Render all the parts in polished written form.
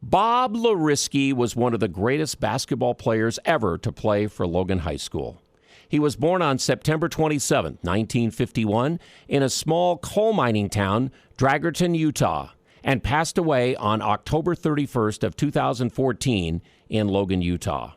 Bob Lauriski was one of the greatest basketball players ever to play for Logan High School. He was born on September 27, 1951, in a small coal mining town, Dragerton, Utah, and passed away on October 31st of 2014 in Logan, Utah.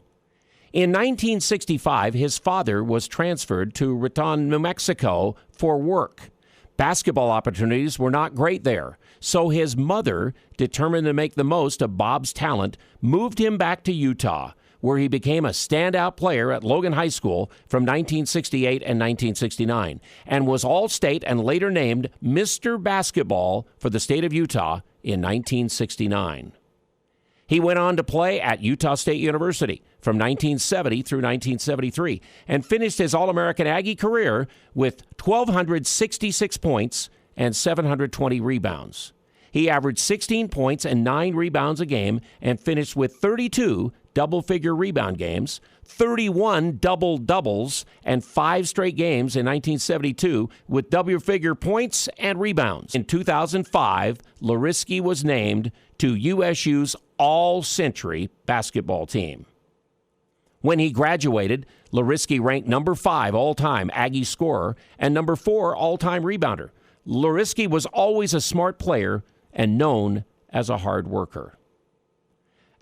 In 1965, his father was transferred to Raton, New Mexico for work. Basketball opportunities were not great there, so his mother, determined to make the most of Bob's talent, moved him back to Utah, where he became a standout player at Logan High School from 1968 and 1969, and was All-State and later named Mr. Basketball for the state of Utah in 1969. He went on to play at Utah State University from 1970 through 1973 and finished his All-American Aggie career with 1,266 points and 720 rebounds. He averaged 16 points and 9 rebounds a game and finished with 32 double-figure rebound games, 31 double-doubles, and 5 straight games in 1972 with double-figure points and rebounds. In 2005, Lauriski was named to USU's All-Century basketball team. When he graduated, Lauriski ranked number 5 all-time Aggie scorer and number 4 all-time rebounder. Lauriski was always a smart player and known as a hard worker.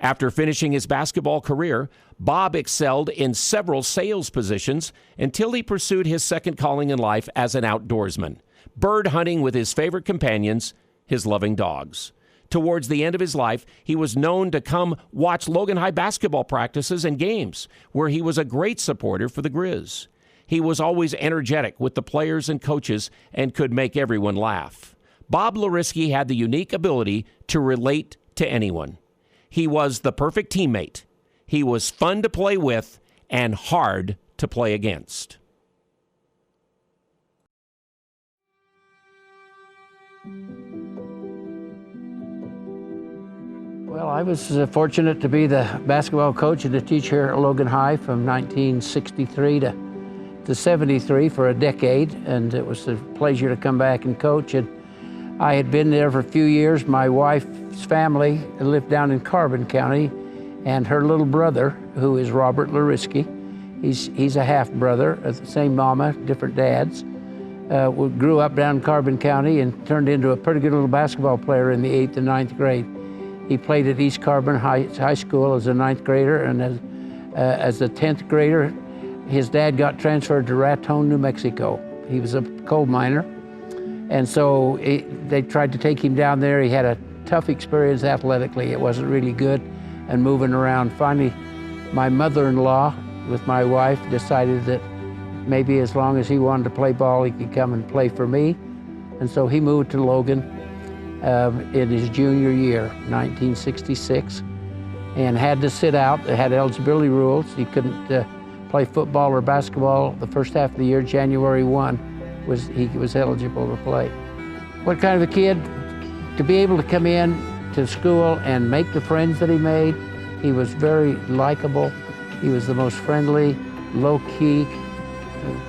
After finishing his basketball career, Bob excelled in several sales positions until he pursued his second calling in life as an outdoorsman, bird hunting with his favorite companions, his loving dogs. Towards the end of his life, he was known to come watch Logan High basketball practices and games, where he was a great supporter for the Grizz. He was always energetic with the players and coaches and could make everyone laugh. Bob Lauriski had the unique ability to relate to anyone. He was the perfect teammate. He was fun to play with and hard to play against. Well, I was fortunate to be the basketball coach and the teacher here at Logan High from 1963 to 73 for a decade, and it was a pleasure to come back and coach. And I had been there for a few years. My wife's family lived down in Carbon County, and her little brother, who is Robert Lauriski, he's a half-brother, the same mama, different dads, grew up down in Carbon County and turned into a pretty good little basketball player in the 8th and 9th grade. He played at East Carbon High School as a 9th grader, and as a 10th grader, his dad got transferred to Raton, New Mexico. He was a coal miner. And so they tried to take him down there. He had a tough experience athletically. It wasn't really good and moving around. Finally, my mother-in-law with my wife decided that maybe as long as he wanted to play ball, he could come and play for me. And so he moved to Logan in his junior year, 1966, and had to sit out. They had eligibility rules. He couldn't play football or basketball the first half of the year. January 1. He was eligible to play. What kind of a kid? To be able to come in to school and make the friends that he made. He was very likable. He was the most friendly, low-key,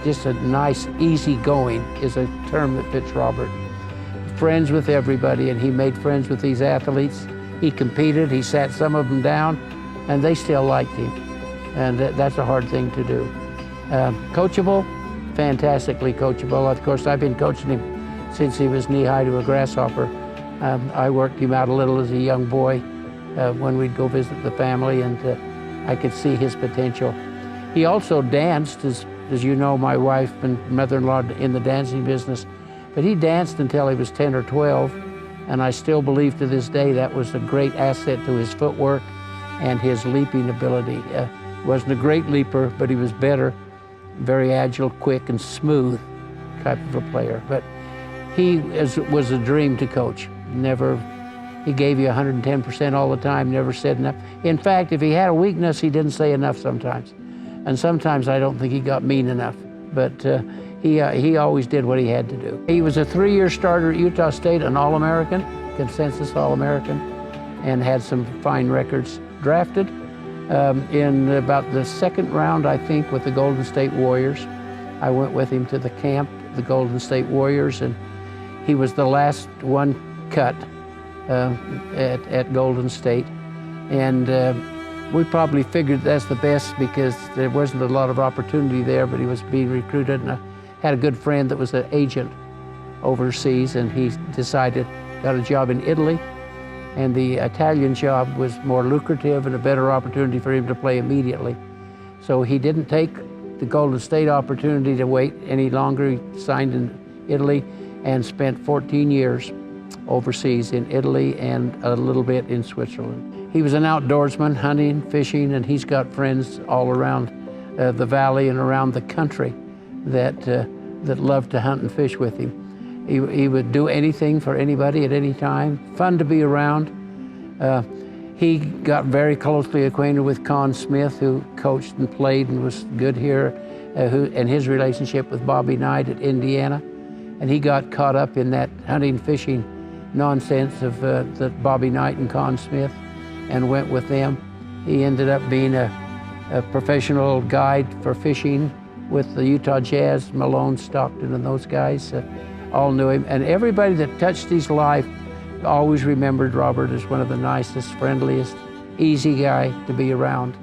just a nice, easygoing is a term that fits Robert. Friends with everybody, and he made friends with these athletes. He competed, he sat some of them down, and they still liked him. And that's a hard thing to do. Coachable, fantastically coachable. Of course, I've been coaching him since he was knee-high to a grasshopper. I worked him out a little as a young boy when we'd go visit the family, and I could see his potential. He also danced, as you know, my wife and mother-in-law in the dancing business, but he danced until he was 10 or 12, and I still believe to this day that was a great asset to his footwork and his leaping ability. Wasn't a great leaper, but he was better. Very agile, quick, and smooth type of a player. But he was a dream to coach. He gave you 110% all the time, never said enough. In fact, if he had a weakness, he didn't say enough sometimes. And sometimes I don't think he got mean enough. But he always did what he had to do. He was a 3-year starter at Utah State, an All-American, consensus All-American, and had some fine records. Drafted in about the second round, I think, with the Golden State Warriors. I went with him to the camp, the Golden State Warriors, and he was the last one cut at Golden State. And we probably figured that's the best because there wasn't a lot of opportunity there, but he was being recruited. And I had a good friend that was an agent overseas, and he decided, got a job in Italy, and the Italian job was more lucrative and a better opportunity for him to play immediately. So he didn't take the Golden State opportunity to wait any longer. He signed in Italy and spent 14 years overseas in Italy and a little bit in Switzerland. He was an outdoorsman, hunting, fishing, and he's got friends all around the valley and around the country that love to hunt and fish with him. He would do anything for anybody at any time, fun to be around. He got very closely acquainted with Con Smith, who coached and played and was good here, and his relationship with Bobby Knight at Indiana. And he got caught up in that hunting, fishing nonsense of the Bobby Knight and Con Smith and went with them. He ended up being a professional guide for fishing with the Utah Jazz, Malone, Stockton, and those guys. All knew him, and everybody that touched his life always remembered Robert as one of the nicest, friendliest, easy guy to be around.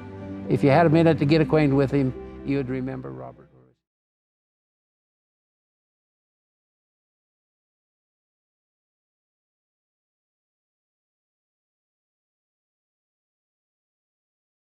If you had a minute to get acquainted with him, you would remember Robert.